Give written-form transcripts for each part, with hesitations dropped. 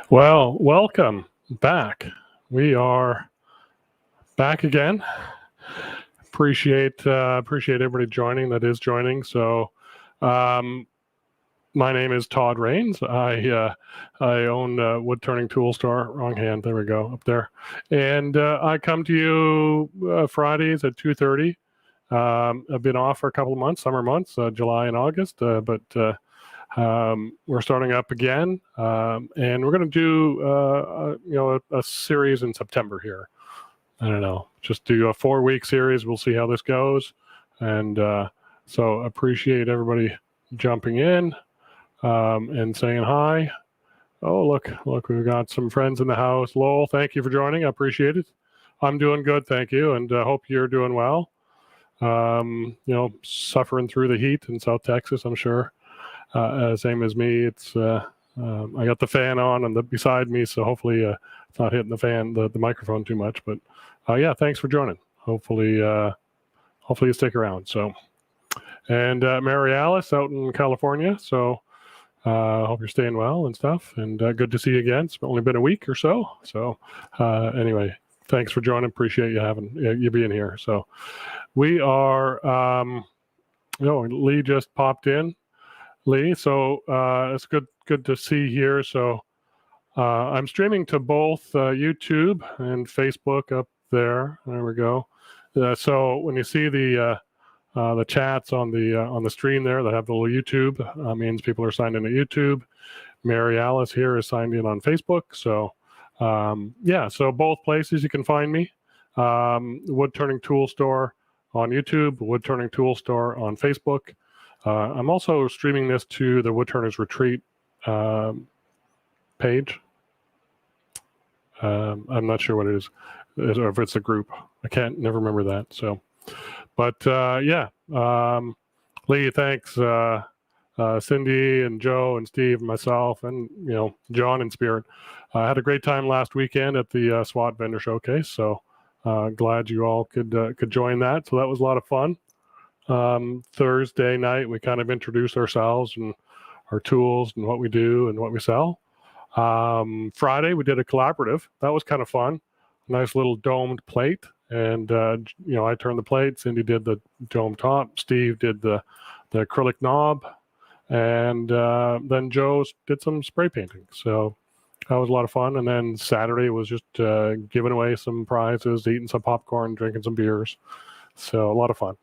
Well, welcome back. We are back again. Appreciate everybody joining that is joining. So, um, my name is Todd Rains. I own Woodturning Tool Store. Wrong hand. There we go. Up there. And I come to you Fridays at 2:30. I've been off for a couple of months, summer months, July and August, but we're starting up again, and we're going to do a series in September here. I don't know, just do a 4-week series. We'll see how this goes, and so appreciate everybody jumping in and saying hi. Oh, look, we've got some friends in the house. Lowell, thank you for joining. I appreciate it. I'm doing good, thank you, and hope you're doing well. Suffering through the heat in South Texas, I'm sure. Same as me. It's I got the fan on and beside me, so hopefully it's not hitting the microphone too much. But yeah, thanks for joining. Hopefully you stick around. So, and Mary Alice out in California. So hope you're staying well and stuff. And good to see you again. It's only been a week or so. So anyway, thanks for joining. Appreciate you being here. So we are. Lee just popped in. Lee, so it's good to see here. So I'm streaming to both YouTube and Facebook up there. There we go. So when you see the chats on the stream there that have the little YouTube, means people are signed in at YouTube. Mary Alice here is signed in on Facebook. So yeah, so both places you can find me. Woodturning Tool Store on YouTube, Woodturning Tool Store on Facebook. I'm also streaming this to the Woodturners Retreat page. I'm not sure what it is, or if it's a group. I never remember that. So, but yeah, Lee, thanks, Cindy and Joe and Steve and myself, and John and Spirit. I had a great time last weekend at the SWAT vendor showcase. So glad you all could join that. So that was a lot of fun. Thursday night, we kind of introduced ourselves and our tools and what we do and what we sell. Friday, we did a collaborative. That was kind of fun. Nice little domed plate. And, I turned the plate. Cindy did the dome top. Steve did the acrylic knob. And then Joe did some spray painting. So that was a lot of fun. And then Saturday was just giving away some prizes, eating some popcorn, drinking some beers. So a lot of fun.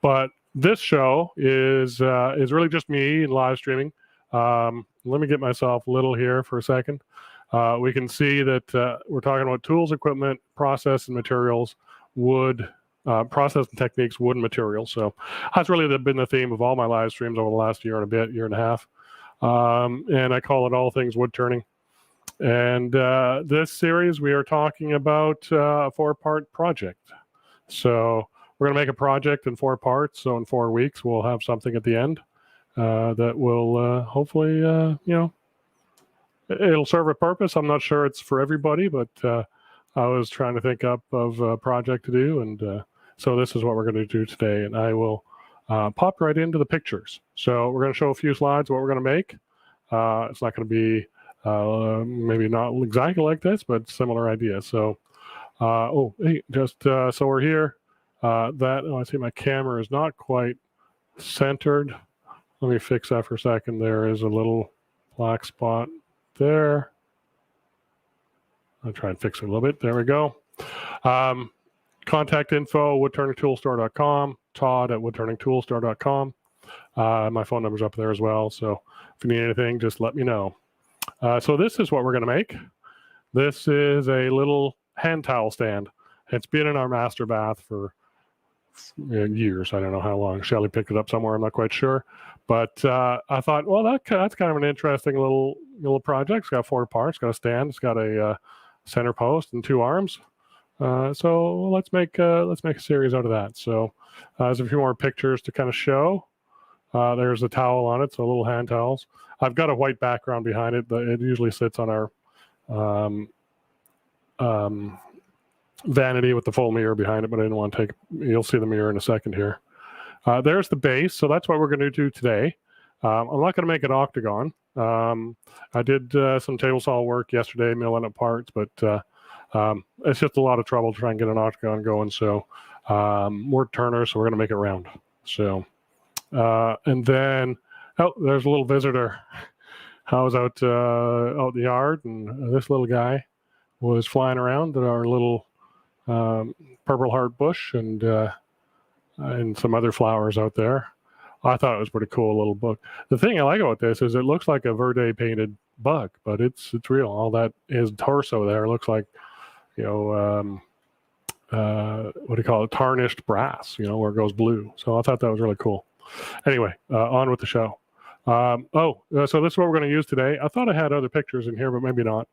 But this show is really just me and live streaming. Let me get myself little here for a second. We can see that we're talking about tools, equipment, process and materials, wood, process and techniques, wood and materials. So that's really been the theme of all my live streams over the last year and a half. And I call it All Things Wood Turning. And this series, we are talking about a 4-part project. So we're going to make a project in 4 parts. So in 4 weeks, we'll have something at the end that will hopefully, it'll serve a purpose. I'm not sure it's for everybody, but I was trying to think up of a project to do. And so this is what we're going to do today. And I will pop right into the pictures. So we're going to show a few slides of what we're going to make. It's not going to be maybe not exactly like this, but similar ideas. So, so we're here. I see my camera is not quite centered. Let me fix that for a second. There is a little black spot there. I'll try and fix it a little bit. There we go. Contact info, woodturningtoolstore.com, Todd at woodturningtoolstore.com. My phone number's up there as well. So if you need anything, just let me know. So this is what we're going to make. This is a little hand towel stand. It's been in our master bath for years. I don't know how long. Shelly picked it up somewhere. I'm not quite sure. But I thought, well, that's kind of an interesting little project. It's got 4 parts. It's got a stand. It's got a center post and 2 arms. So let's make a series out of that. So there's a few more pictures to kind of show. There's a towel on it, so little hand towels. I've got a white background behind it. It usually sits on our vanity with the full mirror behind it, but I didn't want to take. You'll see the mirror in a second here. There's the base, so that's what we're going to do today. I'm not going to make an octagon. I did some table saw work yesterday, milling up parts, but it's just a lot of trouble to try and get an octagon going. So Woodturner, so we're going to make it round. So and then, oh, there's a little visitor. I was out in the yard, and this little guy was flying around at our little purple heart bush and some other flowers out there. I thought it was pretty cool, little book. The thing I like about this is it looks like a Verde painted bug, but it's real. All that his torso there looks like, you know, what do you call it? Tarnished brass, you know, where it goes blue. So I thought that was really cool. Anyway, on with the show. So this is what we're going to use today. I thought I had other pictures in here, but maybe not.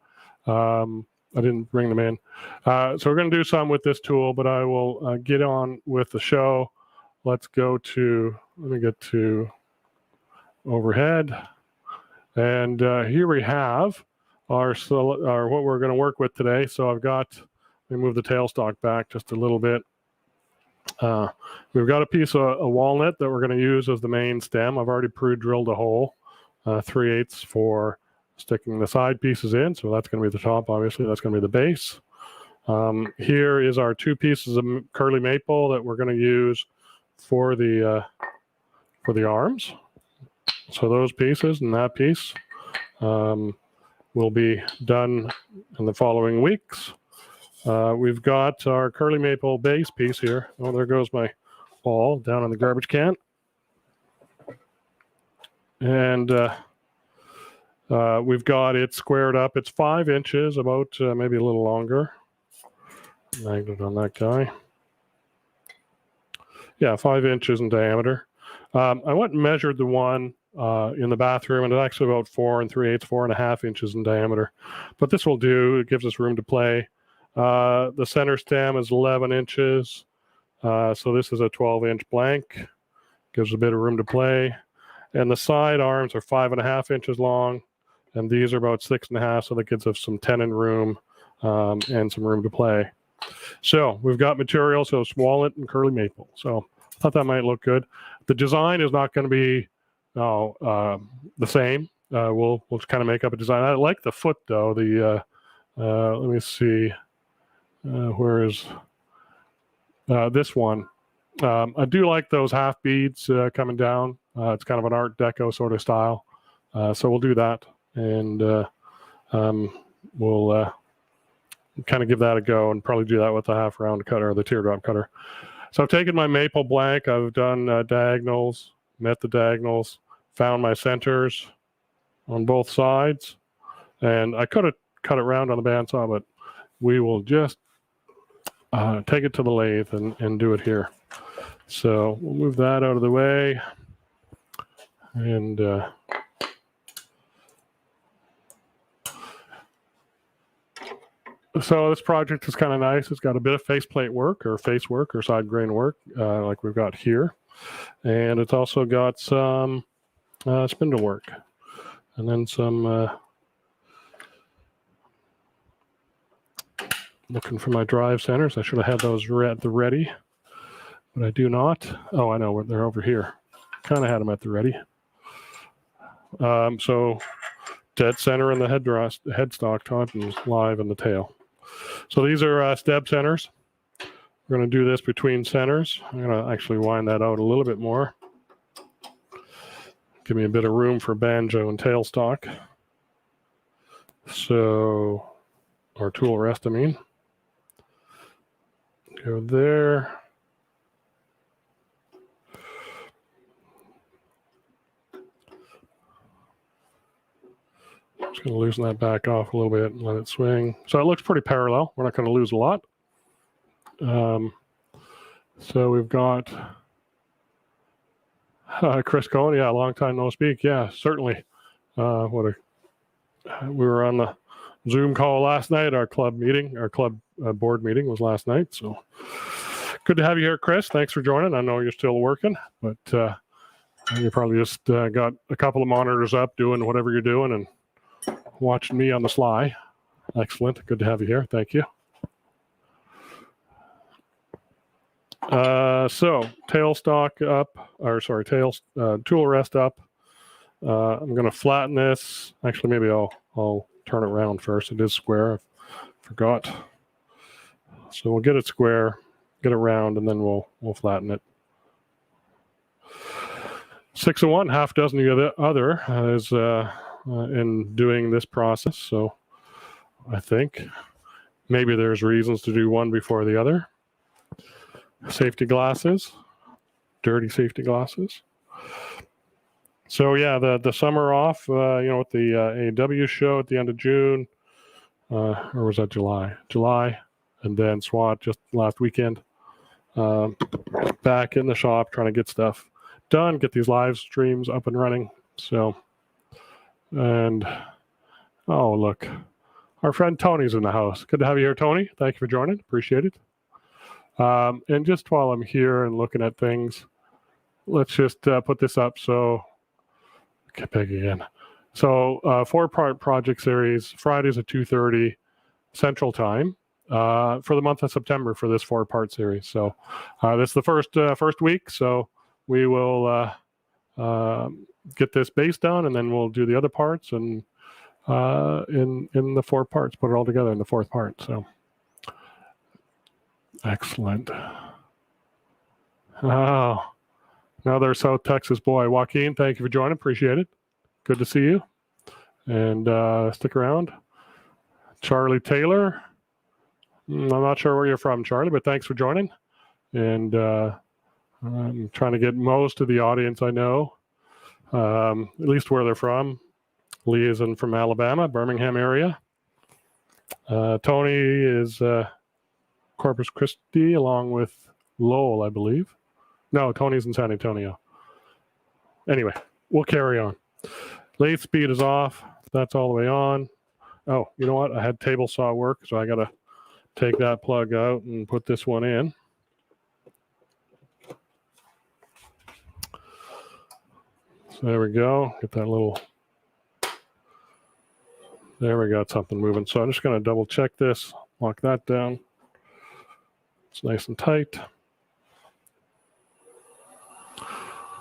I didn't bring them in. So we're going to do some with this tool, but I will get on with the show. Let's go to, let me get to overhead. And here we have our what we're going to work with today. So I've got, let me move the tailstock back just a little bit. We've got a piece of a walnut that we're going to use as the main stem. I've already pre-drilled a hole, 3/8 for sticking the side pieces in. So that's going to be the top, obviously. That's going to be the base. Here is our 2 pieces of curly maple that we're going to use for the arms. So those pieces and that piece will be done in the following weeks. We've got our curly maple base piece here. Oh, there goes my ball down in the garbage can. And we've got it squared up. It's 5 inches, about maybe a little longer. Magnet on that guy. Yeah, 5 inches in diameter. I went and measured the one in the bathroom, and it's actually about 4 3/8, 4.5 inches in diameter. But this will do. It gives us room to play. The center stem is 11 inches. So this is a 12-inch blank. Gives a bit of room to play. And the side arms are 5.5 inches long, and these are about 6.5, so that gives us some tenon room and some room to play. So we've got material, so it's walnut and curly maple. So I thought that might look good. The design is not going to be the same. We'll kind of make up a design. I like the foot though. Let me see. Where is this one? I do like those half beads coming down. It's kind of an Art Deco sort of style. So we'll do that, and we'll kind of give that a go and probably do that with the half round cutter or the teardrop cutter. So I've taken my maple blank. I've done diagonals, met the diagonals, found my centers on both sides, and I could have cut it round on the bandsaw, but we will just take it to the lathe and do it here. So we'll move that out of the way. And so this project is kind of nice. It's got a bit of faceplate work or face work or side grain work like we've got here. And it's also got some spindle work. And then some looking for my drive centers. I should have had those at the ready, but I do not. Oh, I know, they're over here. Kind of had them at the ready. So dead center in the headstock top and live in the tail. So these are step centers. We're going to do this between centers. I'm going to actually wind that out a little bit more. Give me a bit of room for banjo and tailstock. So, or tool rest, I mean. Go there. Just going to loosen that back off a little bit and let it swing. So it looks pretty parallel. We're not going to lose a lot. So we've got Chris Cohen. Yeah, long time no speak. Yeah, certainly. We were on the Zoom call last night. Our club meeting, our club board meeting was last night. So good to have you here, Chris. Thanks for joining. I know you're still working, but you probably just got a couple of monitors up doing whatever you're doing and watching me on the sly. Excellent. Good to have you here. Thank you. So tailstock up, or sorry, tool rest up. I'm going to flatten this. Actually, maybe I'll turn it around first. It is square. I forgot. So we'll get it square, get it round, and then we'll flatten it. 6 of one, half dozen of the other is in doing this process. So I think maybe there's reasons to do one before the other. Safety glasses, dirty safety glasses. So yeah, the summer off, with the AW show at the end of June, or was that July? July, and then SWAT just last weekend. Back in the shop trying to get stuff done, get these live streams up and running. So, and oh look, our friend Tony's in the house. Good to have you here, Tony. Thank you for joining. Appreciate it. And just while I'm here and looking at things, let's just put this up. So, get big again. So, 4-part project series, Fridays at 2:30 Central Time for the month of September for this 4-part series. So, this is the first week. So, we will get this base done, and then we'll do the other parts and in the 4 parts, put it all together in the 4th part. So, excellent. Oh, another South Texas boy, Joaquin. Thank you for joining. Appreciate it. Good to see you. And stick around. Charlie Taylor. I'm not sure where you're from, Charlie, but thanks for joining. And I'm trying to get most of the audience I know, at least where they're from. Lee is from Alabama, Birmingham area. Tony is Corpus Christi, along with Lowell, I believe. No, Tony's in San Antonio. Anyway, we'll carry on. Lathe speed is off. That's all the way on. Oh, you know what? I had table saw work, so I got to take that plug out and put this one in. So there we go. Get that little... There we got something moving. So I'm just going to double check this, lock that down. It's nice and tight.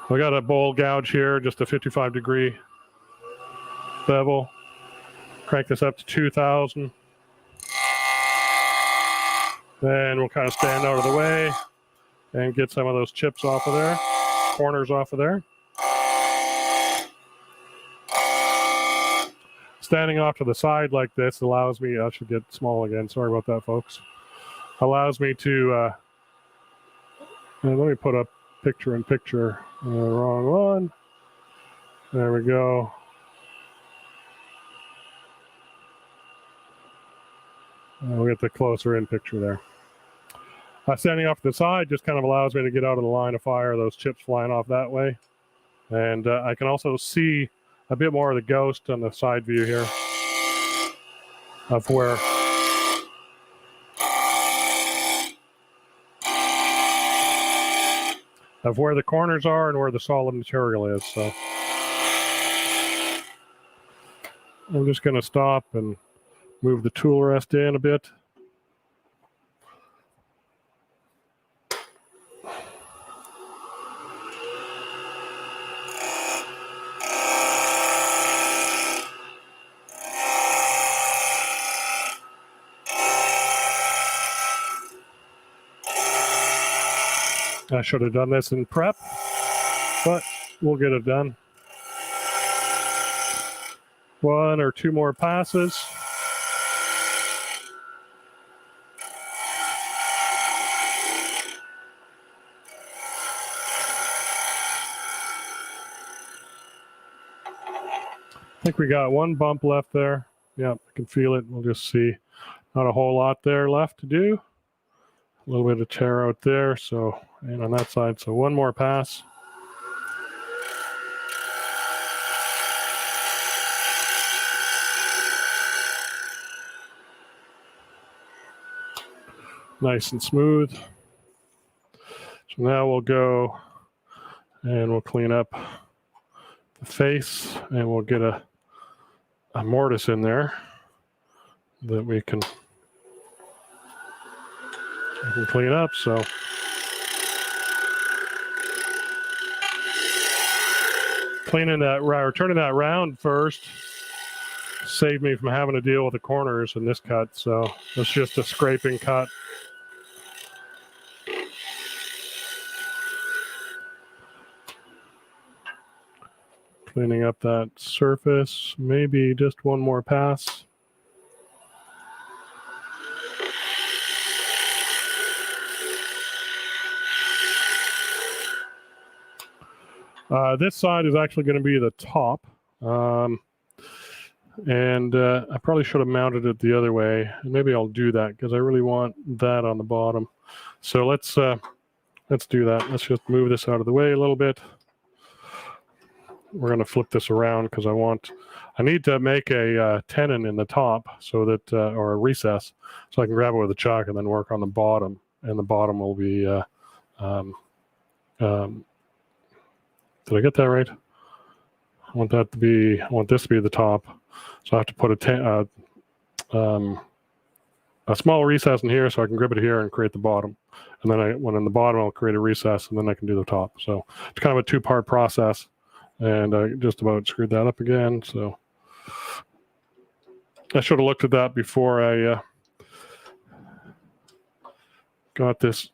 I got a bowl gouge here, just a 55-degree bevel. Crank this up to 2,000. Then we'll kind of stand out of the way and get some of those chips off of there, corners off of there. Standing off to the side like this allows me, I should get small again, sorry about that, folks. Allows me to, let me put up picture in picture, wrong one. There we go. We'll get the closer in picture there. Standing off to the side just kind of allows me to get out of the line of fire, those chips flying off that way. And I can also see a bit more of the ghost on the side view here of where the corners are and where the solid material is. So I'm just going to stop and move the tool rest in a bit. I should have done this in prep, but we'll get it done. 1 or 2 more passes. I think we got 1 bump left there. Yep, I can feel it. We'll just see. Not a whole lot there left to do. A little bit of tear out there, so, and on that side, so 1 more pass. Nice and smooth. So now we'll go and we'll clean up the face, and we'll get a mortise in there that we can clean up. So cleaning that, or turning that round first saved me from having to deal with the corners in this cut. So it's just a scraping cut. Cleaning up that surface, maybe just one more pass. This side is actually going to be the top. And I probably should have mounted it the other way. Maybe I'll do that because I really want that on the bottom. So let's do that. Let's just move this out of the way a little bit. We're going to flip this around because I need to make a tenon in the top so that, or a recess, so I can grab it with a chuck and then work on the bottom. And the bottom will be, did I get that right? I want this to be the top. So I have to put a small recess in here so I can grip it here and create the bottom. And then when in the bottom, I'll create a recess and then I can do the top. So it's kind of a two-part process. And I just about screwed that up again. So I should have looked at that before I got this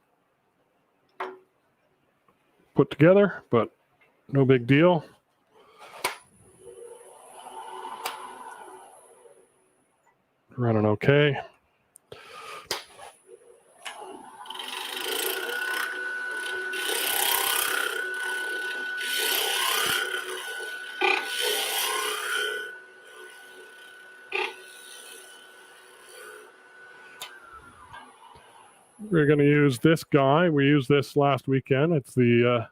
put together, but no big deal. Running okay. We're going to use this guy. We used this last weekend. It's the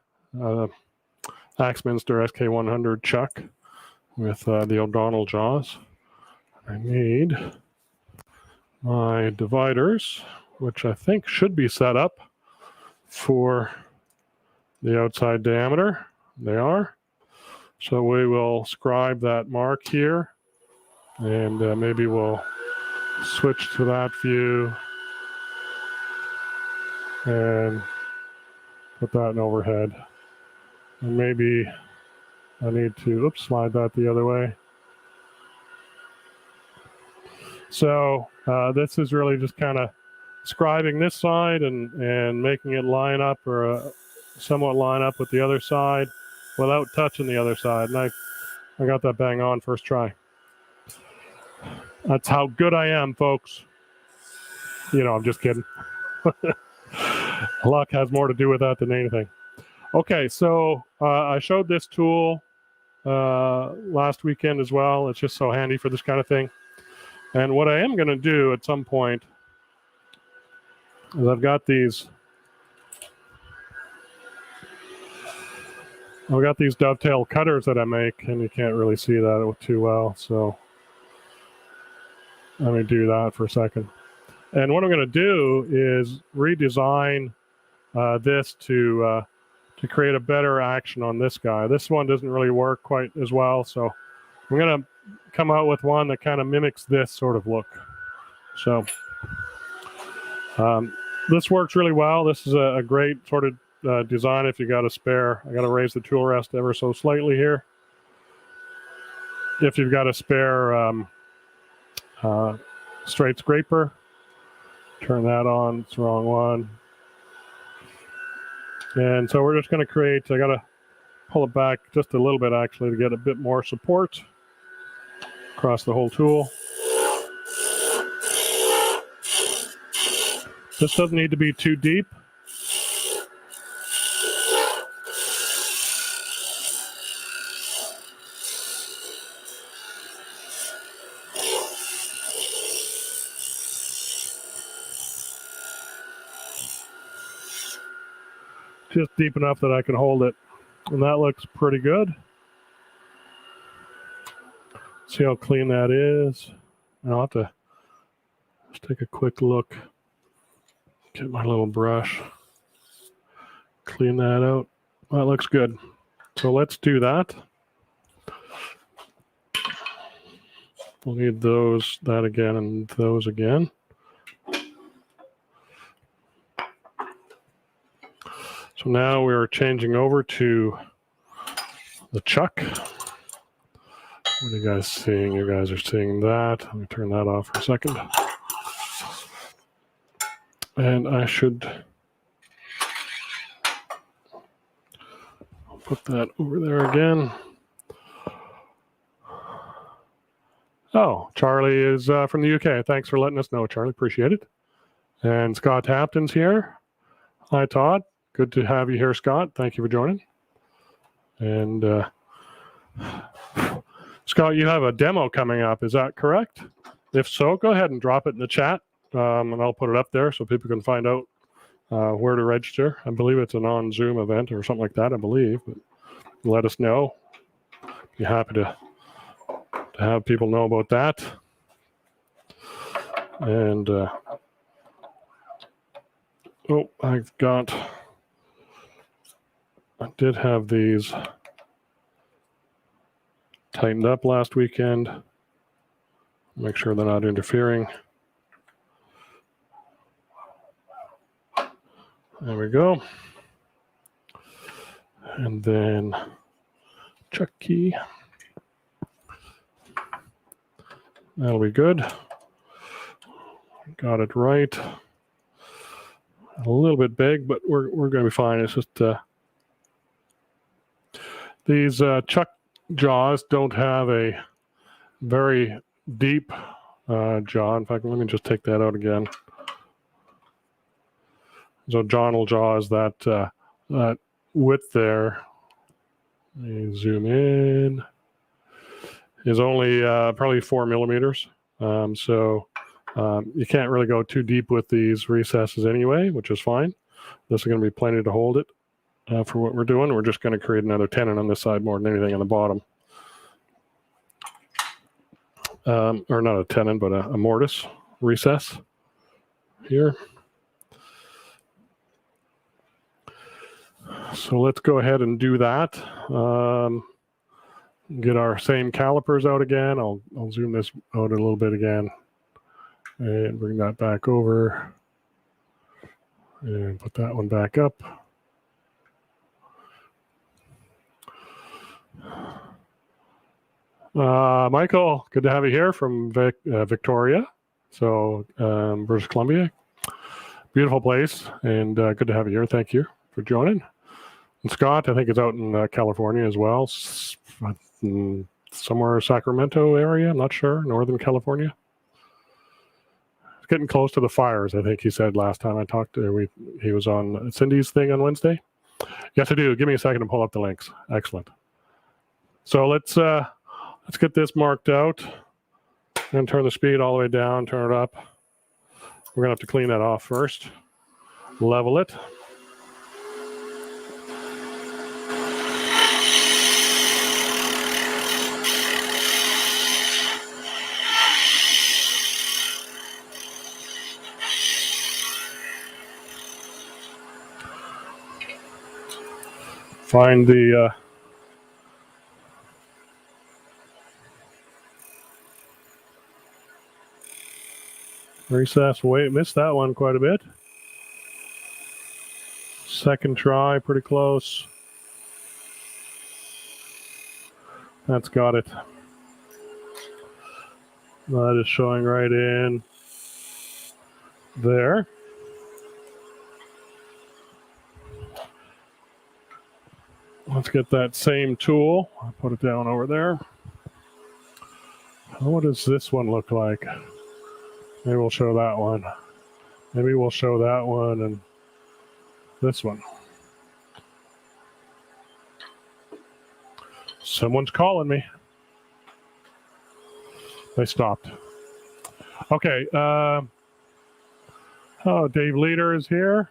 Axminster SK100 chuck with the O'Donnell jaws. I need my dividers, which I think should be set up for the outside diameter. They are. So we will scribe that mark here, and maybe we'll switch to that view and put that in overhead. And maybe I need to, slide that the other way. So this is really just kind of scribing this side and making it line up or somewhat line up with the other side without touching the other side. And I got that bang on first try. That's how good I am, folks. I'm just kidding. Luck has more to do with that than anything. Okay, so I showed this tool last weekend as well. It's just so handy for this kind of thing. And what I am going to do at some point is I've got these dovetail cutters that I make, and you can't really see that too well. So let me do that for a second. And what I'm going to do is redesign this to create a better action on this guy. This one doesn't really work quite as well, so I'm going to come out with one that kind of mimics this sort of look. So this works really well. This is a great sort of design if you got a spare. I got to raise the tool rest ever so slightly here. If you've got a spare straight scraper, turn that on. It's the wrong one. And so we're just going to create, I got to pull it back just a little bit actually to get a bit more support across the whole tool. This doesn't need to be too deep. Just deep enough that I can hold it. And that looks pretty good. See how clean that is. I'll have to just take a quick look. Get my little brush. Clean that out. That looks good. So let's do that. We'll need that again, and those again. So now we're changing over to the chuck. What are you guys seeing? You guys are seeing that. Let me turn that off for a second. And I should put that over there again. Oh, Charlie is from the UK. Thanks for letting us know, Charlie. Appreciate it. And Scott Hampton's here. Hi, Todd. Good to have you here, Scott. Thank you for joining. And Scott, you have a demo coming up. Is that correct? If so, go ahead and drop it in the chat, and I'll put it up there so people can find out where to register. I believe it's a non-Zoom event or something like that, I believe. But let us know. Be happy to have people know about that. And I did have these tightened up last weekend. Make sure they're not interfering. There we go. And then check key. That'll be good. Got it right. A little bit big, but we're going to be fine. It's just these chuck jaws don't have a very deep jaw. In fact, let me just take that out again. So John jaws that width there. Let me zoom in. Is only probably 4 millimeters. So you can't really go too deep with these recesses anyway, which is fine. This is going to be plenty to hold it for what we're doing. We're just going to create another tenon on this side more than anything on the bottom. Or not a tenon, but a mortise recess here. So let's go ahead and do that. Get our same calipers out again. I'll zoom this out a little bit again and bring that back over and put that one back up. Michael, good to have you here from Victoria, so British Columbia. Beautiful place, and good to have you here. Thank you for joining. And Scott, I think, is out in California as well, somewhere Sacramento area. I'm not sure, Northern California. It's getting close to the fires, I think he said last time I talked to him. He was on Cindy's thing on Wednesday. Yes, I do. Give me a second to pull up the links. Excellent. So let's get this marked out and turn the speed all the way down, turn it up. We're gonna have to clean that off first. Level it. Find the recess. Wait, missed that one quite a bit. Second try, pretty close. That's got it. That is showing right in there. Let's get that same tool. I'll put it down over there. What does this one look like? Maybe we'll show that one. Maybe we'll show that one and this one. Someone's calling me. They stopped. Okay. Oh, Dave Leader is here.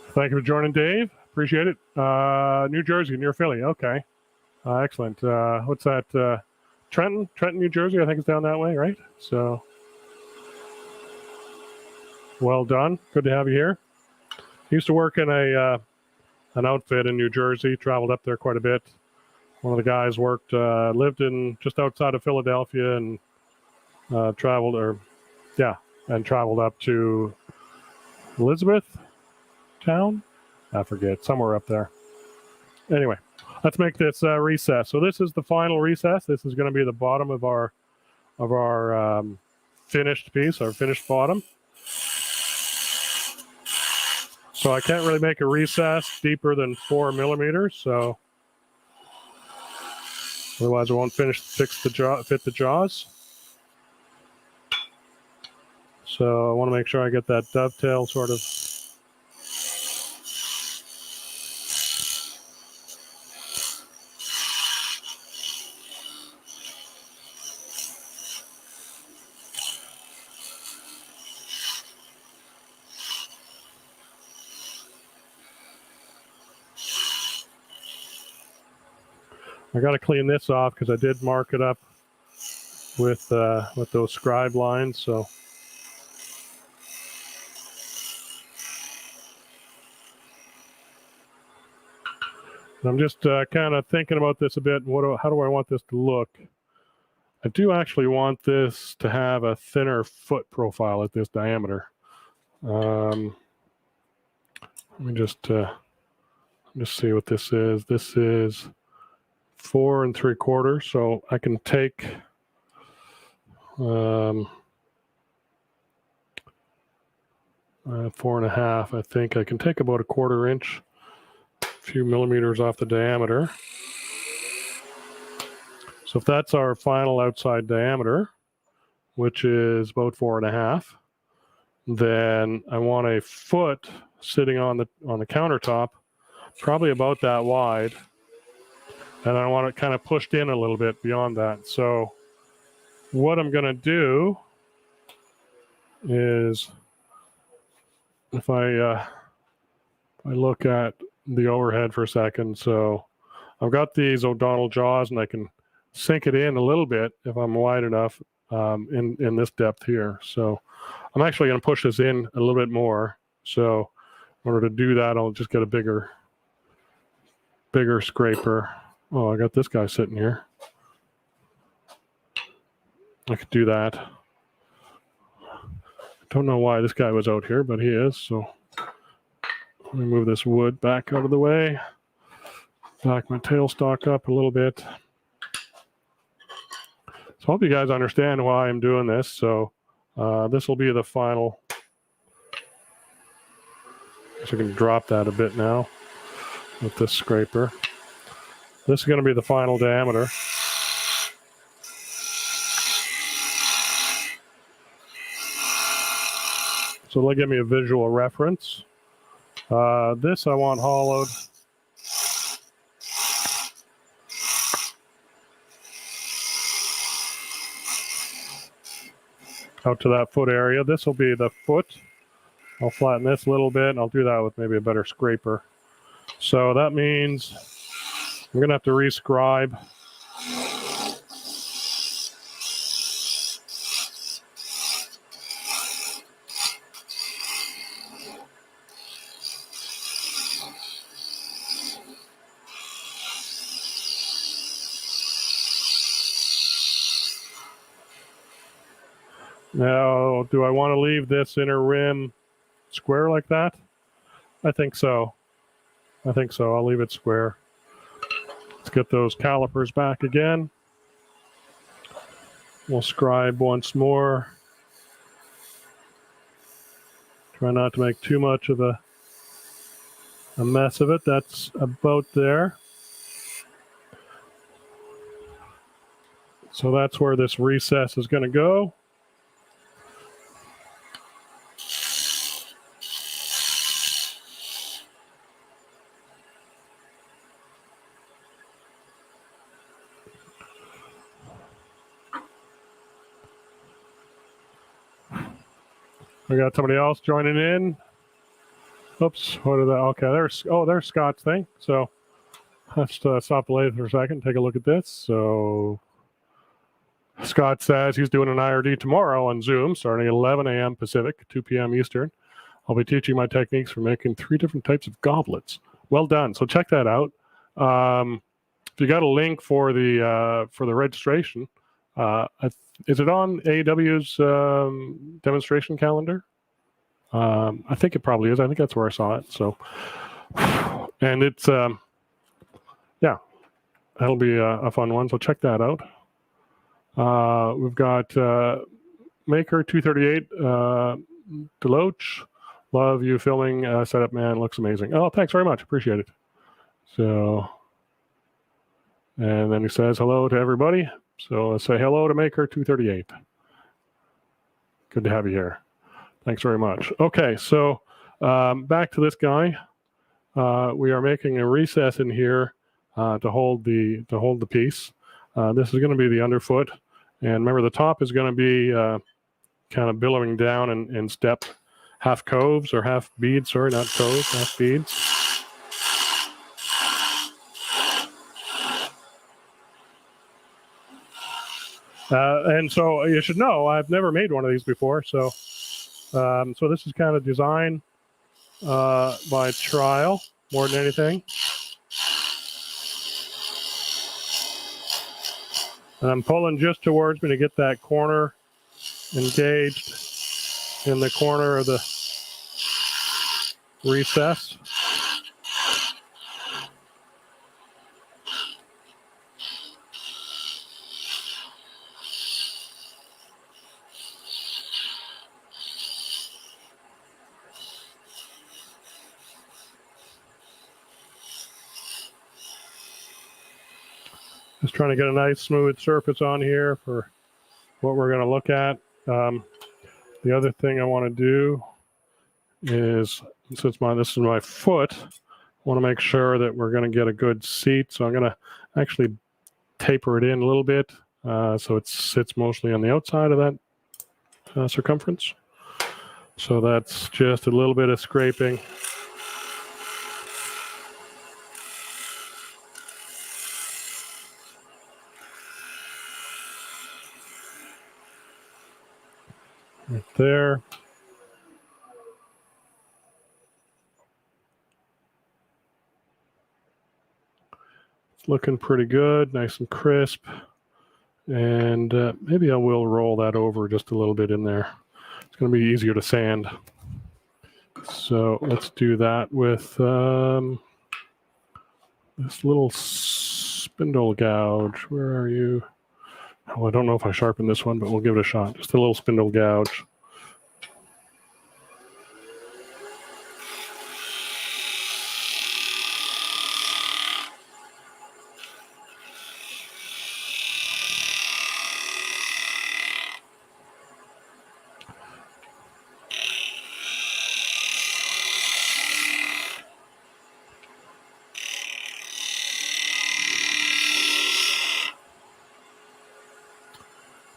Thank you for joining, Dave. Appreciate it. New Jersey, near Philly. Okay. Excellent. What's that? Trenton, New Jersey. I think it's down that way, right? So, well done. Good to have you here. Used to work in an outfit in New Jersey. Traveled up there quite a bit. One of the guys lived in just outside of Philadelphia and traveled up to Elizabeth Town. I forget, somewhere up there. Anyway, let's make this recess. So this is the final recess. This is going to be the bottom of our finished piece, our finished bottom. So I can't really make a recess deeper than 4 millimeters. So otherwise, I won't fit the jaws. So I want to make sure I get that dovetail sort of. I got to clean this off because I did mark it up with those scribe lines. So I'm just kind of thinking about this a bit. How do I want this to look? I do actually want this to have a thinner foot profile at this diameter. Let me just see what this is. This is 4 3/4. So I can take 4 1/2. I think I can take about 1/4 inch, a few millimeters off the diameter. So if that's our final outside diameter, which is about 4 1/2, then I want a foot sitting on the countertop, probably about that wide, and I want it kind of pushed in a little bit beyond that. So what I'm going to do is, if I look at the overhead for a second, so I've got these O'Donnell jaws, and I can sink it in a little bit if I'm wide enough in this depth here. So I'm actually going to push this in a little bit more. So in order to do that, I'll just get a bigger scraper. Oh, I got this guy sitting here. I could do that. Don't know why this guy was out here, but he is. So let me move this wood back out of the way. Back my tailstock up a little bit. So I hope you guys understand why I'm doing this. So this will be the final. So I can drop that a bit now with this scraper. This is going to be the final diameter. So they'll give me a visual reference. This I want hollowed. Out to that foot area. This will be the foot. I'll flatten this a little bit, and I'll do that with maybe a better scraper. So that means I'm going to have to rescribe. Now, do I want to leave this inner rim square like that? I think so. I'll leave it square. Let's get those calipers back again. We'll scribe once more. Try not to make too much of a mess of it. That's about there. So that's where this recess is going to go. We got somebody else joining in. Oops, what is that? Okay, there's Scott's thing. So let's stop the lathe for a second, take a look at this. So Scott says he's doing an IRD tomorrow on Zoom, starting at 11 a.m. Pacific, 2 p.m. Eastern. I'll be teaching my techniques for making 3 different types of goblets. Well done. So check that out. If you got a link for the registration, is it on AW's demonstration calendar? I think it probably is. I think that's where I saw it. So, and it's, yeah, that'll be a fun one. So check that out. We've got Maker 238 Deloach. Love you filming setup, man. Looks amazing. Oh, thanks very much. Appreciate it. So, and then he says hello to everybody. So let's say hello to Maker 238. Good to have you here. Thanks very much. Okay, so back to this guy. We are making a recess in here to hold the piece. This is going to be the underfoot, and remember the top is going to be kind of billowing down in step half coves or half beads. Sorry, not coves, half beads. And so you should know I've never made one of these before, so so this is kind of design by trial more than anything. And I'm pulling just towards me to get that corner engaged in the corner of the recess. Just trying to get a nice smooth surface on here for what we're going to look at. The other thing I want to do is, since this is my foot, I want to make sure that we're going to get a good seat. So I'm going to actually taper it in a little bit so it sits mostly on the outside of that circumference. So that's just a little bit of scraping. Right there. It's looking pretty good, nice and crisp. And maybe I will roll that over just a little bit in there. It's going to be easier to sand. So let's do that with this little spindle gouge. Where are you? Oh, I don't know if I sharpened this one, but we'll give it a shot. Just a little spindle gouge.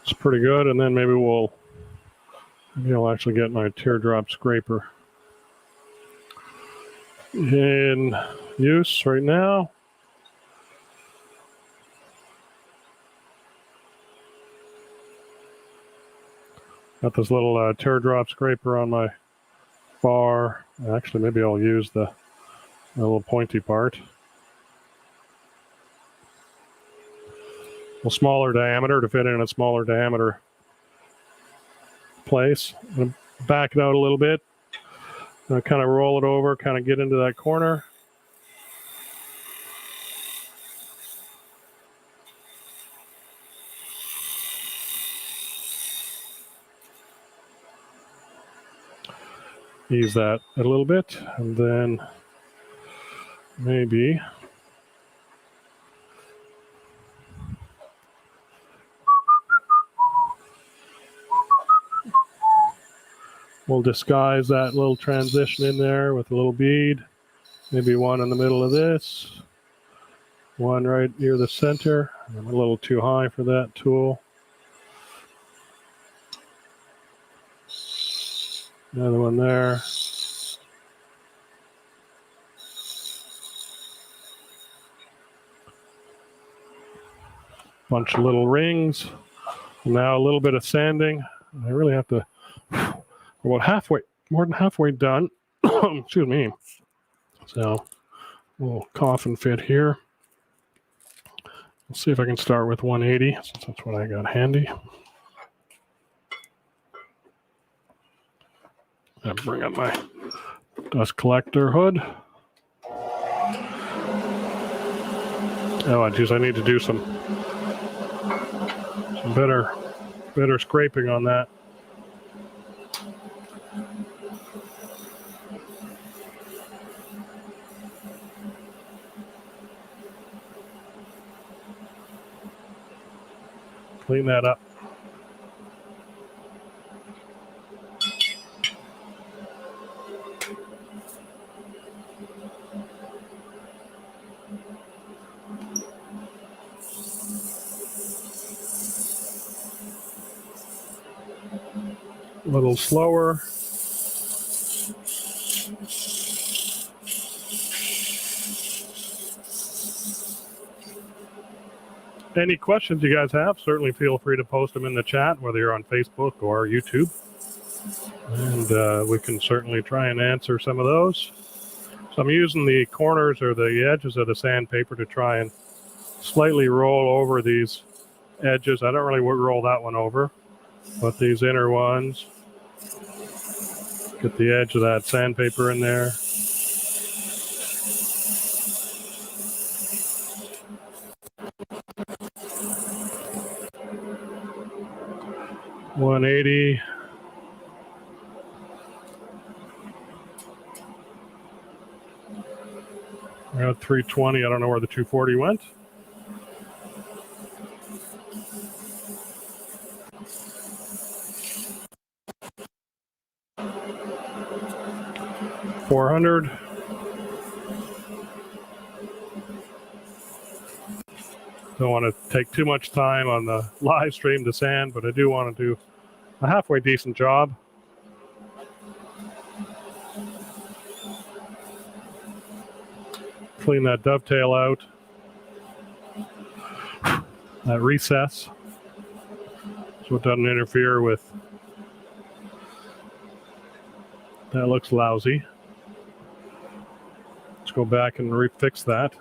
It's pretty good, and then maybe I'll actually get my teardrop scraper in use right now. Got this little teardrop scraper on my bar. Actually, maybe I'll use the little pointy part. A smaller diameter to fit in a smaller diameter place. I'm going to back it out a little bit. Kind of roll it over, kind of get into that corner. Ease that a little bit, and then maybe we'll disguise that little transition in there with a little bead. Maybe one in the middle of this. One right near the center. I'm a little too high for that tool. Another one there. Bunch of little rings. Now a little bit of sanding. I really have to, about halfway, more than halfway done. Excuse me. So we'll coffin fit here. Let's see if I can start with 180, since that's what I got handy. I bring up my dust collector hood. Oh, geez, I need to do some better scraping on that. Clean that up. A little slower. Any questions you guys have, certainly feel free to post them in the chat, whether you're on Facebook or YouTube. And we can certainly try and answer some of those. So I'm using the corners or the edges of the sandpaper to try and slightly roll over these edges. I don't really roll that one over, but these inner ones, get the edge of that sandpaper in there. $180. We're at $320. I don't know where the $240 went. $400. Don't want to take too much time on the live stream to sand, but I do want to do a halfway decent job. Clean that dovetail out, that recess, so it doesn't interfere with. That looks lousy. Let's go back and refix that.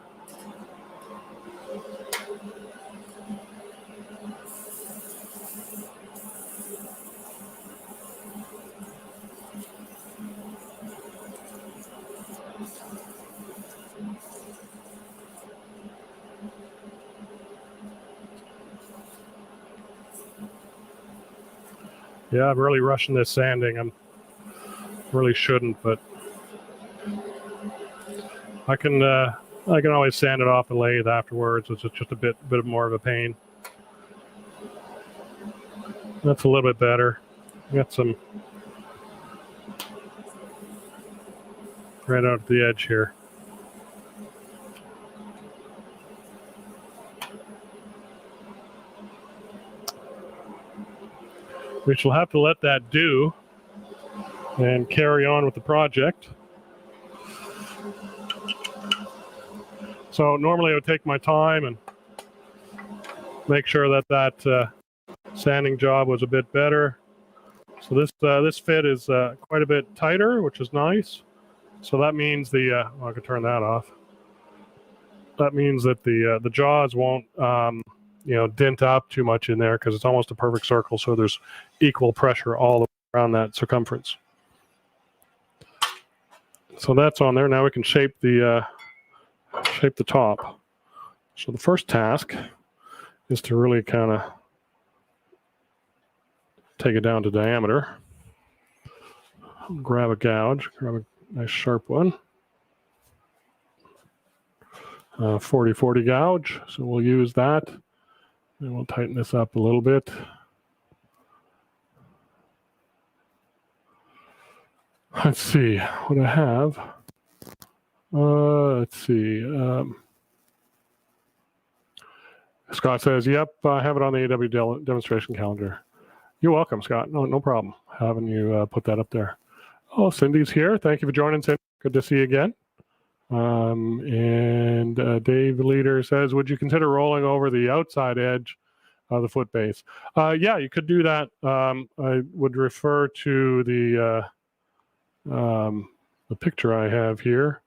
Yeah, I'm really rushing this sanding. I'm really shouldn't, but I can always sand it off the lathe afterwards. It's just a bit more of a pain. That's a little bit better. Got some right out the edge here. We shall have to let that do and carry on with the project. So normally I would take my time and make sure that sanding job was a bit better. So this fit is quite a bit tighter, which is nice. So that means I can turn that off. That means that the jaws won't dent up too much in there because it's almost a perfect circle. So there's equal pressure all around that circumference. So that's on there. Now we can shape the top. So the first task is to really kind of take it down to diameter. Grab a gouge, grab a nice sharp one. 40-40 gouge. So we'll use that. And we'll tighten this up a little bit. Let's see what I have. Let's see. Scott says, yep, I have it on the AW demonstration calendar. You're welcome, Scott. No problem having you put that up there. Oh, Cindy's here. Thank you for joining, Cindy. Good to see you again. And Dave, the leader, says, would you consider rolling over the outside edge of the foot base? Yeah, you could do that. I would refer to the picture I have here,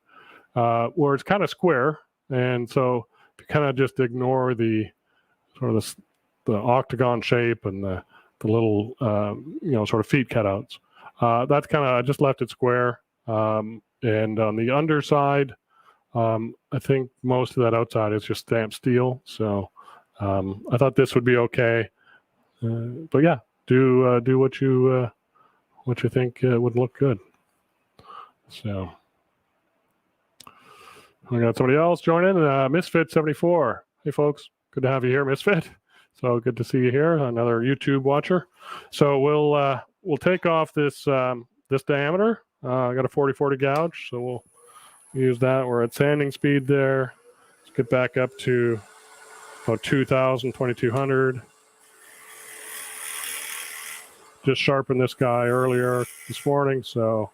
where it's kind of square. And so if you kind of just ignore the sort of the octagon shape and the little, sort of feet cutouts, that's kind of, I just left it square. And on the underside, I think most of that outside is just stamped steel. So I thought this would be okay. But yeah, do what you think would look good. So we got somebody else joining, Misfit 74. Hey folks, good to have you here, Misfit. So good to see you here, another YouTube watcher. So we'll take off this this diameter. I got a 40-40 gouge, so we'll use that. We're at sanding speed there. Let's get back up to about 2,000, 2,200. Just sharpened this guy earlier this morning, so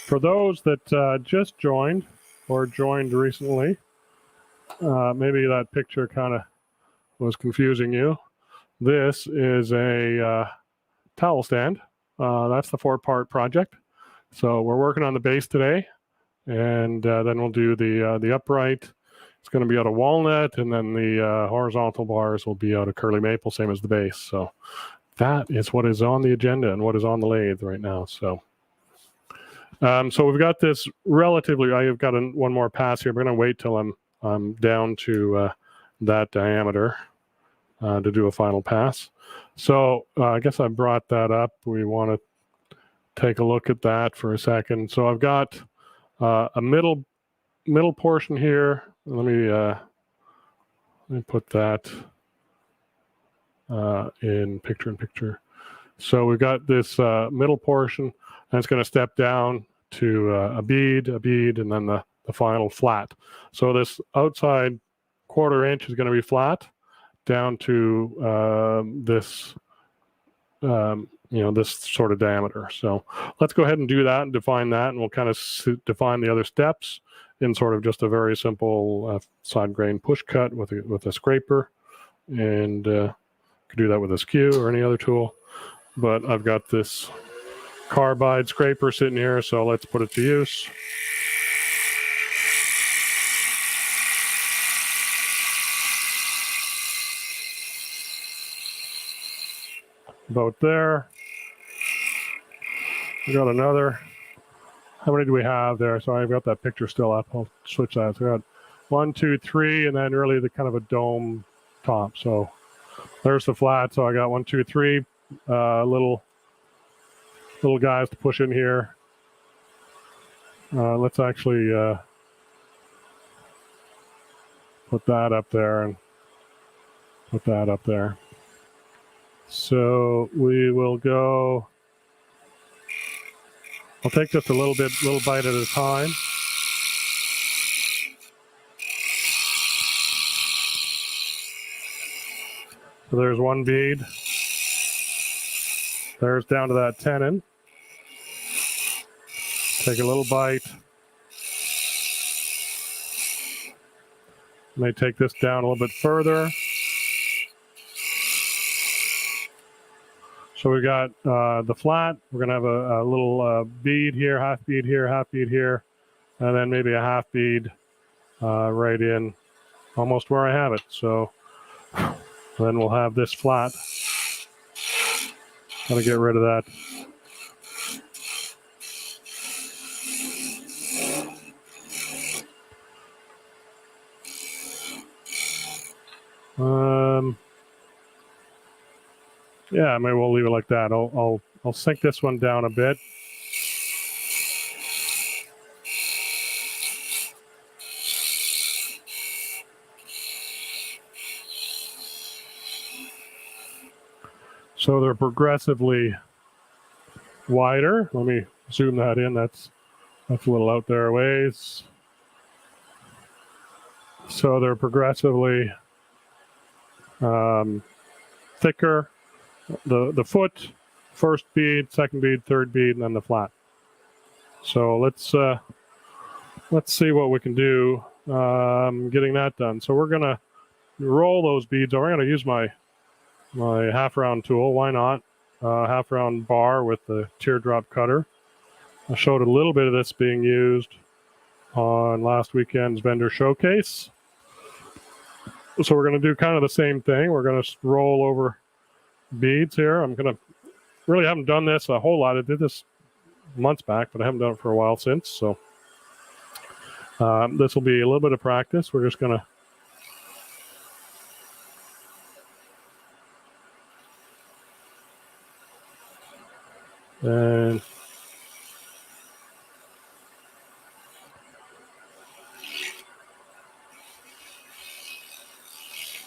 for those that just joined or joined recently, maybe that picture kind of was confusing you. This is a towel stand. That's the 4-part project. So we're working on the base today, and then we'll do the upright. It's going to be out of walnut, and then the horizontal bars will be out of curly maple, same as the base. So that is what is on the agenda and what is on the lathe right now. So so we've got this relatively. I've got one more pass here. I'm going to wait till I'm down to that diameter to do a final pass. So I guess I brought that up. We want to take a look at that for a second. So I've got a middle portion here. Let me put that in picture. So we've got this middle portion, and it's going to step down to a bead, and then the final flat. So this outside 1/4 inch is going to be flat down to this this sort of diameter. So let's go ahead and do that and define that, and we'll kind of define the other steps in sort of just a very simple side grain push cut with a scraper, and could do that with a skew or any other tool. But I've got this carbide scraper sitting here, so let's put it to use. About there. We got another. How many do we have there? Sorry, I've got that picture still up. I'll switch that. So we got 1, 2, 3, and then really the kind of a dome top. So there's the flat. So I got 1, 2, 3 little guys to push in here. Let's actually put that up there and put that up there. So we will go. I'll take just a little bite at a time. So there's one bead. There's down to that tenon. Take a little bite. May take this down a little bit further. So we got the flat. We're going to have a little bead here, half bead here, half bead here, and then maybe a half bead right in almost where I have it. So then we'll have this flat. Got to get rid of that. Yeah, maybe we'll leave it like that. I'll sink this one down a bit. So they're progressively wider. Let me zoom that in. That's a little out there a ways. So they're progressively thicker. The foot, first bead, second bead, third bead, and then the flat. So let's see what we can do getting that done. So we're gonna roll those beads. We're gonna use my half round tool. Why not? Half round bar with the teardrop cutter. I showed a little bit of this being used on last weekend's vendor showcase. So we're going to do kind of the same thing. We're going to roll over beads here. I'm gonna really haven't done this a whole lot. I did this months back, but I haven't done it for a while since. So this will be a little bit of practice. We're just gonna and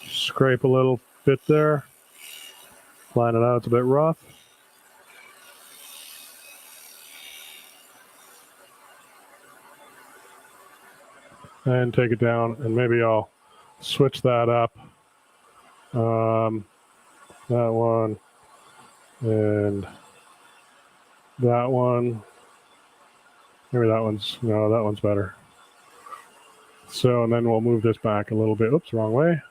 scrape a little bit there. Line it out. It's a bit rough. And take it down, and maybe I'll switch that up. That one and that one. Maybe that one's better. So, and then we'll move this back a little bit. Oops, wrong way.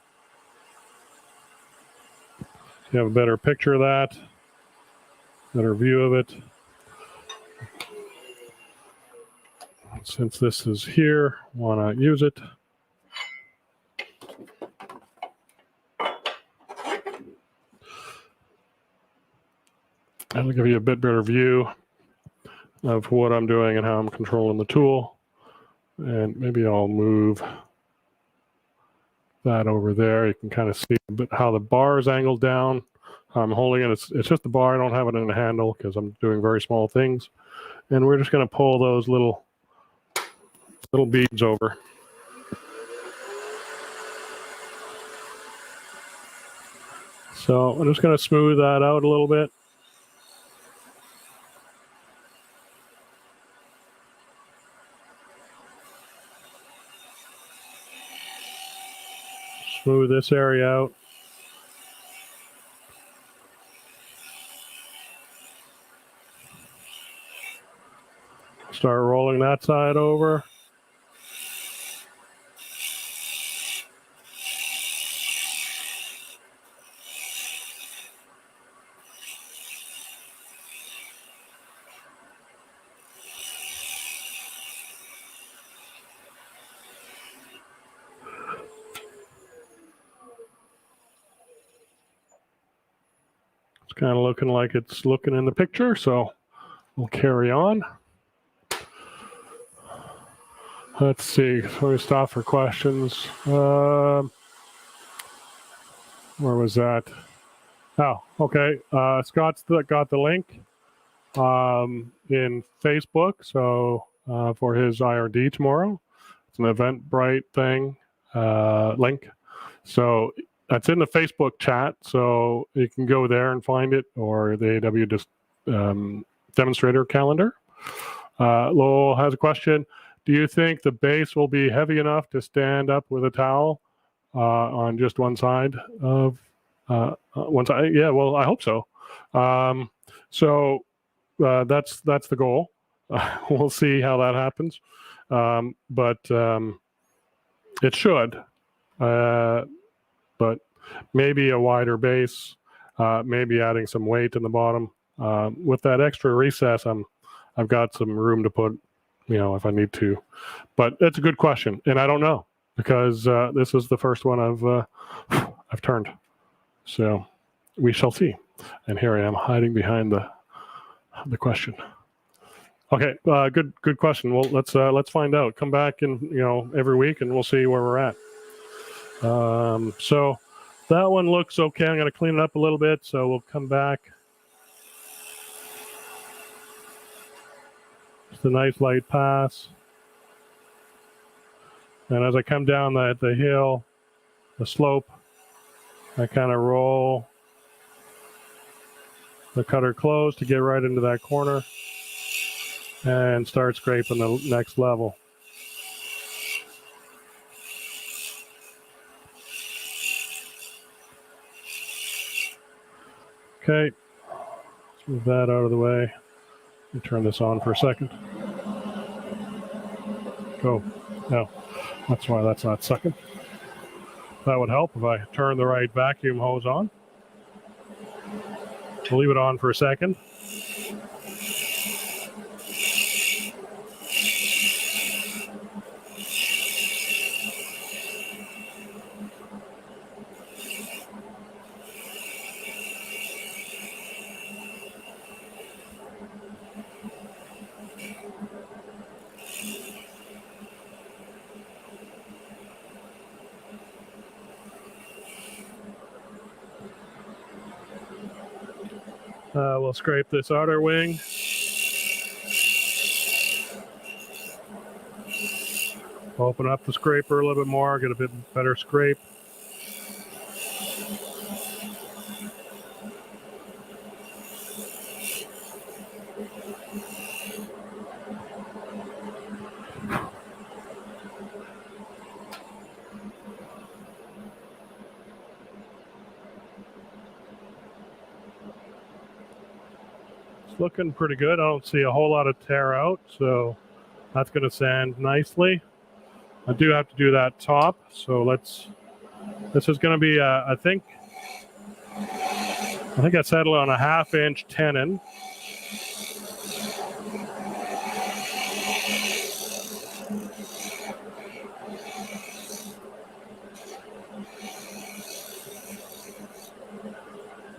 You have a better picture of that, better view of it. Since this is here, want to use it. That'll give you a bit better view of what I'm doing and how I'm controlling the tool. And maybe I'll move that over there. You can kind of see a bit how the bar is angled down. I'm holding it. It's just the bar. I don't have it in a handle because I'm doing very small things. And we're just going to pull those little beads over. So I'm just going to smooth that out a little bit. Smooth this area out. Start rolling that side over. It's kind of looking like it's looking in the picture, so we'll carry on. Let's see. So we stop for questions. Where was that? Oh, okay. Scott's got the link in Facebook. So for his IRD tomorrow, it's an Eventbrite thing link. So that's in the Facebook chat. So you can go there and find it, or the AW demonstrator calendar. Lowell has a question. Do you think the base will be heavy enough to stand up with a towel on just one side of one side? Yeah, well, I hope so. So that's the goal. We'll see how that happens, but it should. But maybe a wider base, maybe adding some weight in the bottom. With that extra recess, I've got some room to put, if I need to. But it's a good question, and I don't know because this is the first one I've turned. So we shall see. And here I am hiding behind the question. Okay, good question. Well, let's find out. Come back in every week, and we'll see where we're at. So that one looks okay. I'm going to clean it up a little bit, so we'll come back. It's a nice light pass. And as I come down the hill, the slope, I kind of roll the cutter close to get right into that corner and start scraping the next level. Okay, let's move that out of the way. Let me turn this on for a second. Go. No, that's why that's not sucking. That would help if I turn the right vacuum hose on. We'll leave it on for a second. We'll scrape this outer wing. Open up the scraper a little bit more, get a bit better scrape. It's looking pretty good. I don't see a whole lot of tear out, so that's going to sand nicely. I do have to do that top, so this is going to be, I think I settled on a 1/2 inch tenon.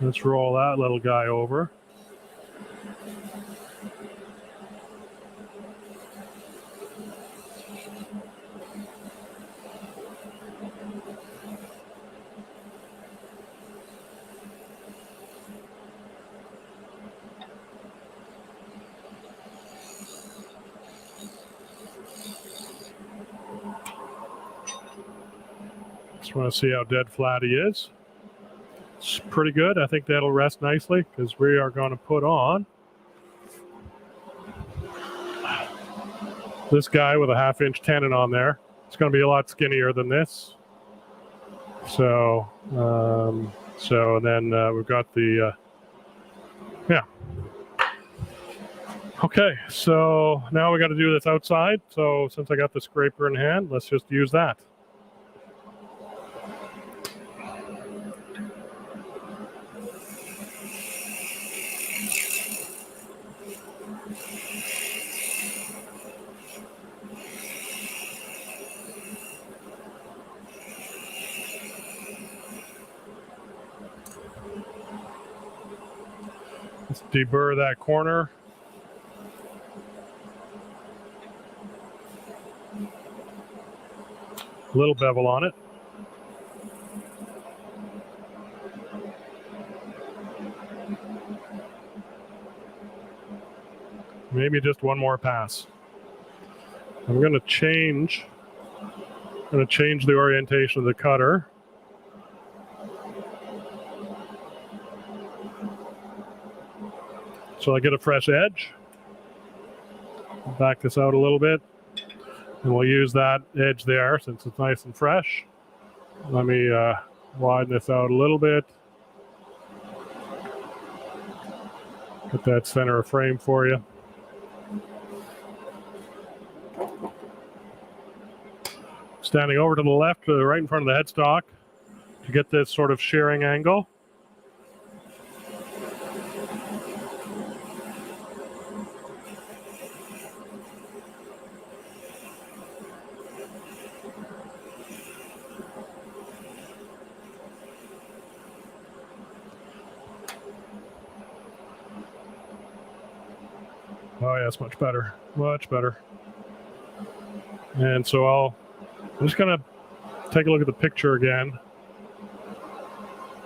Let's roll that little guy over. Just want to see how dead flat he is. It's pretty good. I think that'll rest nicely because we are going to put on this guy with a 1/2 inch tenon on there. It's going to be a lot skinnier than this. So, then we've got the, yeah. Okay, so now we got to do this outside. So since I got the scraper in hand, let's just use that. Let's deburr that corner. A little bevel on it. Maybe just one more pass. I'm going to change the orientation of the cutter. So I get a fresh edge. Back this out a little bit. And we'll use that edge there since it's nice and fresh. Let me widen this out a little bit. Get that center of frame for you. Standing over to the left, right in front of the headstock to get this sort of shearing angle. Oh yeah, it's much better, much better. And so I'm just gonna take a look at the picture again.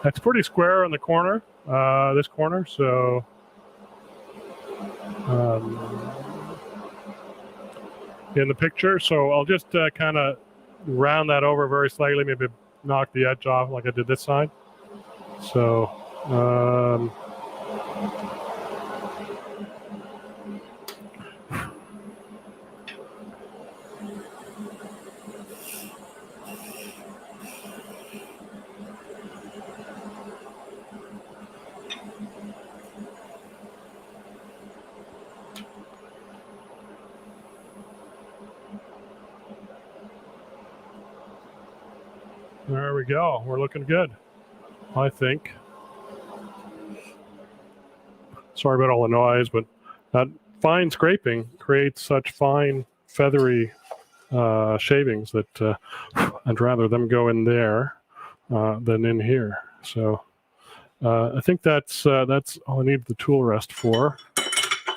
That's pretty square in the corner, this corner, so in the picture. So I'll just kind of round that over very slightly, maybe knock the edge off like I did this side. So there we go. We're looking good, I think. Sorry about all the noise, but that fine scraping creates such fine, feathery shavings that I'd rather them go in there than in here. So I think that's all I need the tool rest for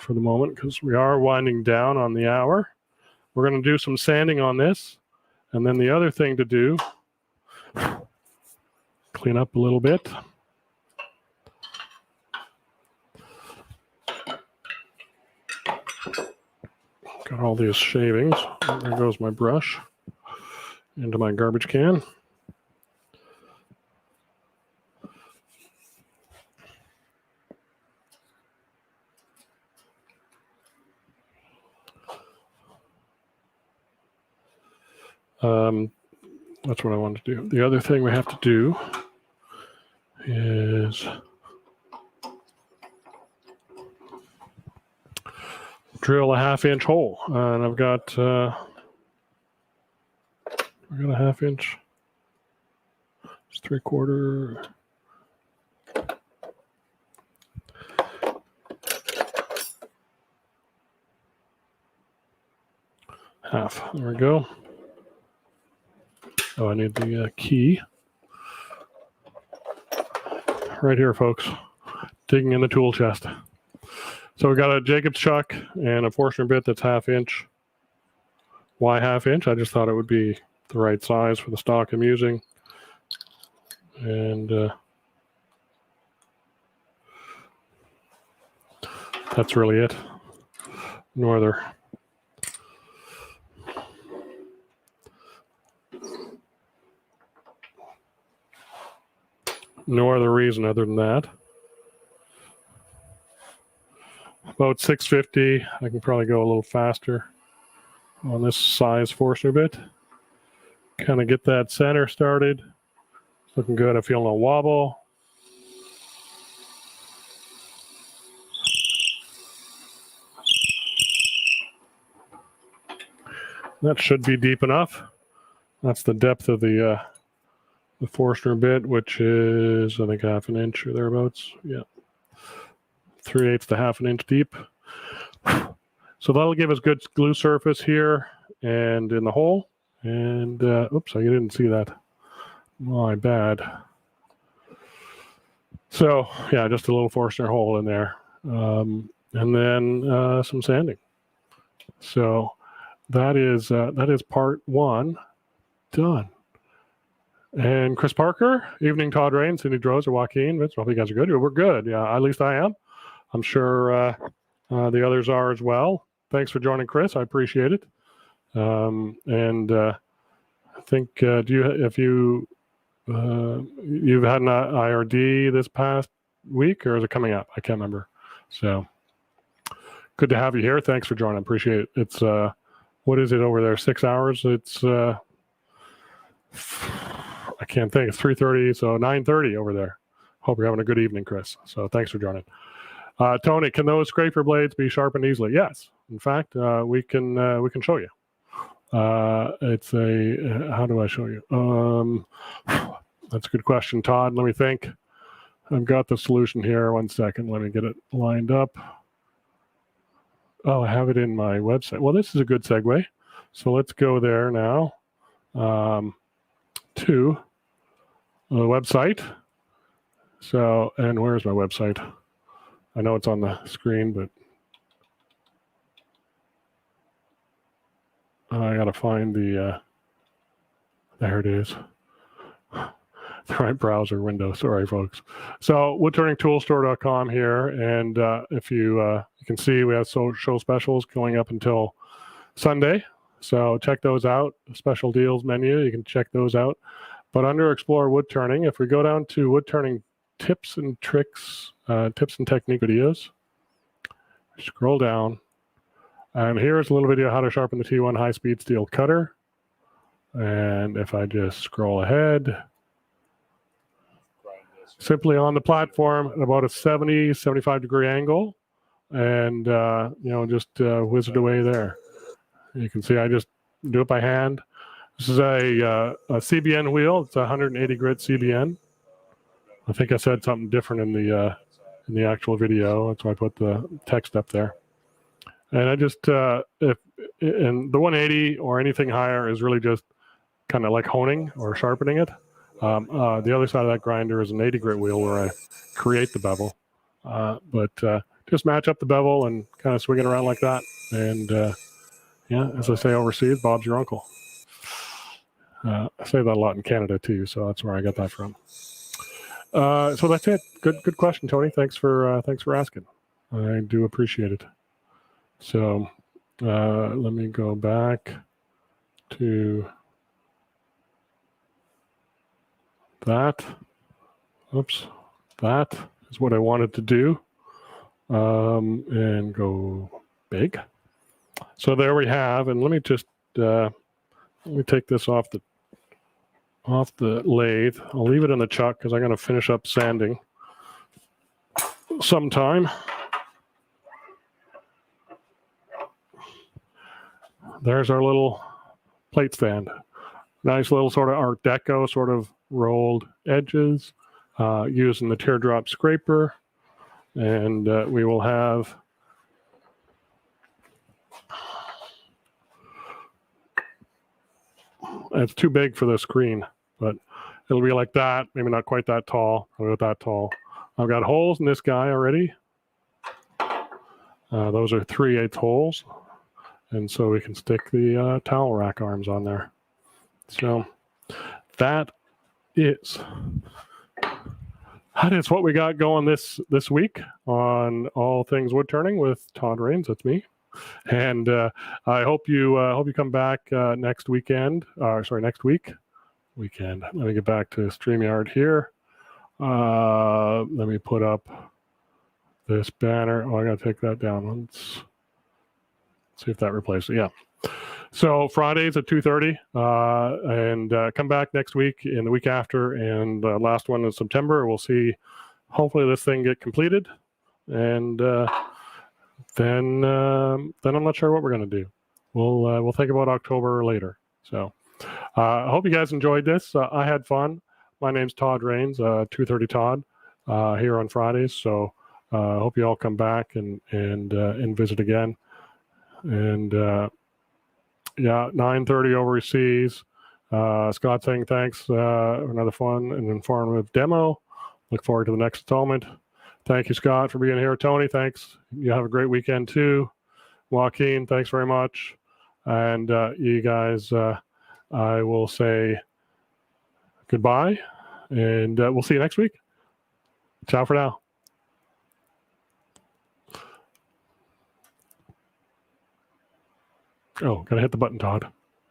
the moment, because we are winding down on the hour. We're going to do some sanding on this, and then the other thing to do, clean up a little bit. Got all these shavings. There goes my brush into my garbage can. That's what I wanted to do. The other thing we have to do is drill a 1/2 inch hole, and I've got a 1/2 inch. It's 3/4. Half. There we go. Oh, I need the key. Right here, folks. Digging in the tool chest. So we got a Jacob's chuck and a Forstner bit that's 1/2 inch. Why 1/2 inch? I just thought it would be the right size for the stock I'm using. And that's really it. No other. No other reason other than that. About 650. I can probably go a little faster on this size Forstner bit. Kind of get that center started. Looking good. I feel no wobble. That should be deep enough. That's the depth of the Forstner bit, which is, I think, 1/2 inch or thereabouts. Yeah. 3/8 to 1/2 inch deep. So that'll give us good glue surface here and in the hole. And, oops, I didn't see that. My bad. So, yeah, just a little Forstner hole in there. And then some sanding. So that is part 1 done. And Chris Parker, evening, Todd Rain, Cindy Droz, or Joaquin. Vince, hope you guys are good. We're good. Yeah, at least I am. I'm sure the others are as well. Thanks for joining, Chris. I appreciate it. I think you've had an IRD this past week, or is it coming up? I can't remember. So good to have you here. Thanks for joining. I appreciate it. It's what is it over there? 6 hours. It's I can't think. It's 3:30, so 9:30 over there. Hope you're having a good evening, Chris. So thanks for joining. Tony, can those scraper blades be sharpened easily? Yes. In fact, we can show you. It's a how do I show you? That's a good question, Todd. Let me think. I've got the solution here. 1 second. Let me get it lined up. Oh, I have it in my website. Well, this is a good segue. So let's go there now to the website. So, and where's my website? I know it's on the screen, but I got to find the, there it is. The right browser window. Sorry, folks. So woodturningtoolstore.com here. And if you can see, we have show specials going up until Sunday. So check those out. Special deals menu. You can check those out. But under Explore Wood Turning, if we go down to Wood Turning tips and tricks, tips and technique videos, scroll down. And here's a little video how to sharpen the T1 high-speed steel cutter. And if I just scroll ahead, simply on the platform at about a 70, 75 degree angle, and just whiz it away there. You can see I just do it by hand. This is a CBN wheel. It's a 180 grit CBN. I think I said something different in the actual video. That's why I put the text up there. And I just and the 180 or anything higher is really just kind of like honing or sharpening it. The other side of that grinder is an 80 grit wheel where I create the bevel. But just match up the bevel and kind of swing it around like that. And yeah, as I say overseas, Bob's your uncle. I say that a lot in Canada too, so that's where I got that from. So that's it. Good question, Tony. Thanks for asking. I do appreciate it. So Let me go back to that. Oops, that is what I wanted to do. And go big. So there we have, and let me just let me take this off the lathe. I'll leave it in the chuck because I'm going to finish up sanding sometime. There's our little plate stand. Nice little sort of Art Deco, sort of rolled edges, using the teardrop scraper. And we will have it's too big for the screen, but it'll be like that, maybe not quite that tall, about that tall. I've got holes in this guy already. Those are 3/8 holes. And so we can stick the towel rack arms on there. So that is what we got going this week on All Things Woodturning with Todd Rains. That's me. And I hope you come back next weekend. Next week. Weekend. Let me get back to StreamYard here. Let me put up this banner. Oh, I got to take that down. Let's see if that replaces it. Yeah. So Fridays at 2:30, and come back next week and the week after, and last one in September. We'll see. Hopefully, this thing get completed, and then I'm not sure what we're going to do. We'll think about October later. So I hope you guys enjoyed this. I had fun. My name's Todd Rains, 2:30 Todd, here on Fridays. So I hope you all come back and visit again. And yeah, 9:30 overseas. Scott saying thanks for another fun and informative demo. Look forward to the next installment. Thank you, Scott, for being here. Tony, thanks. You have a great weekend too. Joaquin, thanks very much. And you guys, I will say goodbye, and we'll see you next week. Ciao for now. Oh, gotta hit the button, Todd.